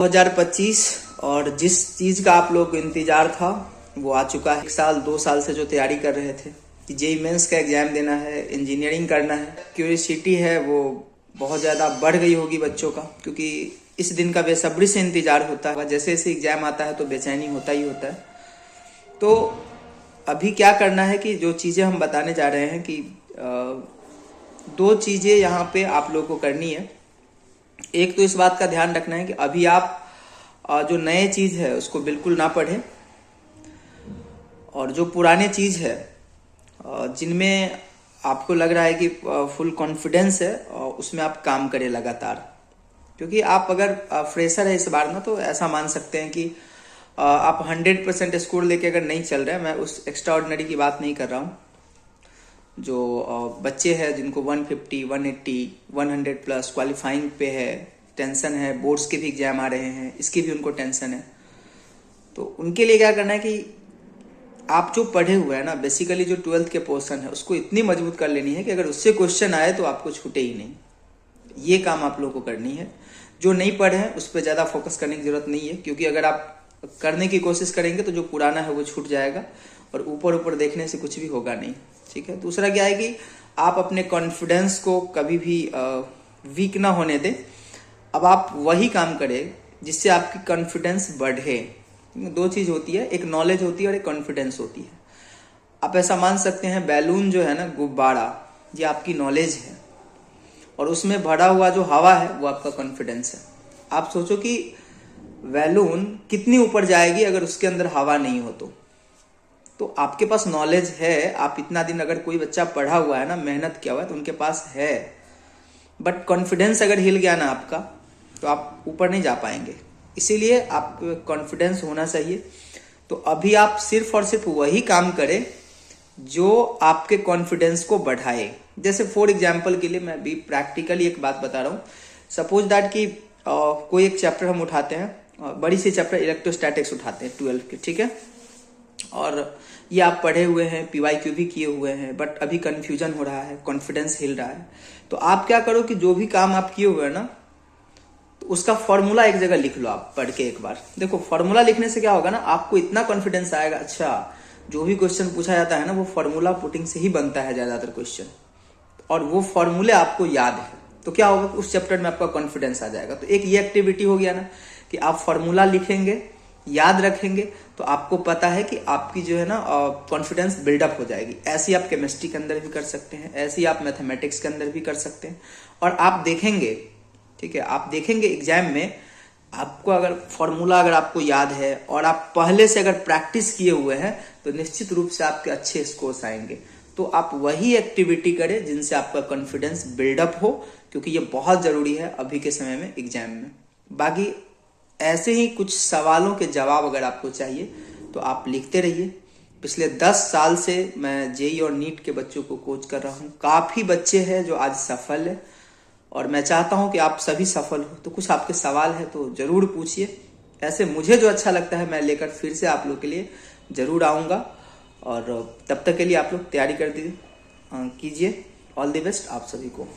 2025 और जिस चीज का आप लोग को इंतजार था वो आ चुका है। 1 साल 2 साल से जो तैयारी कर रहे थे कि जेईई मेंस का एग्जाम देना है, इंजीनियरिंग करना है, क्यूरियोसिटी है वो बहुत ज्यादा बढ़ गई होगी बच्चों का, क्योंकि इस दिन का बेसब्री से इंतजार होता है। जैसे जैसे एग्जाम आता है तो बेचैनी होता ही होता है। तो अभी क्या करना है कि जो चीजें हम बताने जा रहे हैं कि 2 चीजें यहाँ पे आप लोगों को करनी है। एक तो इस बात का ध्यान रखना है कि अभी आप जो नए चीज है उसको बिल्कुल ना पढ़ें, और जो पुराने चीज है जिनमें आपको लग रहा है कि फुल कॉन्फिडेंस है उसमें आप काम करें लगातार। क्योंकि आप अगर फ्रेशर है इस बार ना, तो ऐसा मान सकते हैं कि आप 100% स्कोर लेके अगर नहीं चल रहे हैं, मैं उस एक्स्ट्रा ऑर्डिनरी की बात नहीं कर रहा हूँ। जो बच्चे हैं जिनको 150, 180, 100 प्लस क्वालिफाइंग पे है, टेंशन है, बोर्ड्स के भी एग्जाम आ रहे हैं, इसकी भी उनको टेंशन है। तो उनके लिए क्या करना है कि आप जो पढ़े हुए हैं ना, बेसिकली जो 12th के पोर्शन है उसको इतनी मजबूत कर लेनी है कि अगर उससे क्वेश्चन आए तो आपको छूटे ही नहीं। ये काम आप लोगों को करनी है। जो नहीं पढ़े हैं उस पर ज्यादा फोकस करने की जरूरत नहीं है, क्योंकि अगर आप करने की कोशिश करेंगे तो जो पुराना है वो छूट जाएगा और ऊपर ऊपर देखने से कुछ भी होगा नहीं। ठीक है। दूसरा क्या है कि आप अपने कॉन्फिडेंस को कभी भी वीक ना होने दें। अब आप वही काम करें जिससे आपकी कॉन्फिडेंस बढ़े। 2 चीज होती है, एक नॉलेज होती है और एक कॉन्फिडेंस होती है। आप ऐसा मान सकते हैं बैलून जो है ना, गुब्बारा, ये आपकी नॉलेज है और उसमें भरा हुआ जो हवा है वो आपका कॉन्फिडेंस है। आप सोचो कि बैलून कितनी ऊपर जाएगी अगर उसके अंदर हवा नहीं हो तो आपके पास नॉलेज है। आप इतना दिन अगर कोई बच्चा पढ़ा हुआ है ना, मेहनत किया हुआ है, तो उनके पास है, बट कॉन्फिडेंस अगर हिल गया ना आपका तो आप ऊपर नहीं जा पाएंगे। इसीलिए आप कॉन्फिडेंस होना चाहिए। तो अभी आप सिर्फ और सिर्फ वही काम करें जो आपके कॉन्फिडेंस को बढ़ाए। जैसे फॉर एग्जाम्पल के लिए मैं भी प्रैक्टिकली एक बात बता रहा हूँ। सपोज दैट कि कोई एक चैप्टर हम उठाते हैं, बड़ी सी चैप्टर इलेक्ट्रोस्टैटिक्स उठाते हैं 12 के, ठीक है, और ये आप पढ़े हुए हैं, PYQ भी किए हुए हैं, बट अभी कंफ्यूजन हो रहा है, कॉन्फिडेंस हिल रहा है। तो आप क्या करो कि जो भी काम आप किए हुए हैं ना, तो उसका फॉर्मूला एक जगह लिख लो। आप पढ़ के एक बार देखो, फॉर्मूला लिखने से क्या होगा ना, आपको इतना कॉन्फिडेंस आएगा। अच्छा, जो भी क्वेश्चन पूछा जाता है ना वो फॉर्मूला पुटिंग से ही बनता है ज्यादातर क्वेश्चन, और वो फॉर्मूले आपको याद है। तो क्या होगा, उस चैप्टर में आपका कॉन्फिडेंस आ जाएगा। तो एक ये एक्टिविटी हो गया ना कि आप फॉर्मूला लिखेंगे, याद रखेंगे, तो आपको पता है कि आपकी जो है ना कॉन्फिडेंस बिल्डअप हो जाएगी। ऐसी आप केमिस्ट्री के अंदर भी कर सकते हैं, ऐसी आप मैथमेटिक्स के अंदर भी कर सकते हैं। और आप देखेंगे, ठीक है, आप देखेंगे एग्जाम में आपको अगर फॉर्मूला अगर आपको याद है और आप पहले से अगर प्रैक्टिस किए हुए हैं तो निश्चित रूप से आपके अच्छे स्कोर्स आएंगे। तो आप वही एक्टिविटी करें जिनसे आपका कॉन्फिडेंस बिल्डअप हो, क्योंकि ये बहुत जरूरी है अभी के समय में एग्जाम में। बाकी ऐसे ही कुछ सवालों के जवाब अगर आपको चाहिए तो आप लिखते रहिए। पिछले 10 साल से मैं जेईई और नीट के बच्चों को कोच कर रहा हूँ। काफी बच्चे हैं जो आज सफल है और मैं चाहता हूँ कि आप सभी सफल हो। तो कुछ आपके सवाल है तो जरूर पूछिए। ऐसे मुझे जो अच्छा लगता है मैं लेकर फिर से आप लोग के लिए जरूर आऊंगा। और तब तक के लिए आप लोग तैयारी कर कीजिए। ऑल द बेस्ट आप सभी को।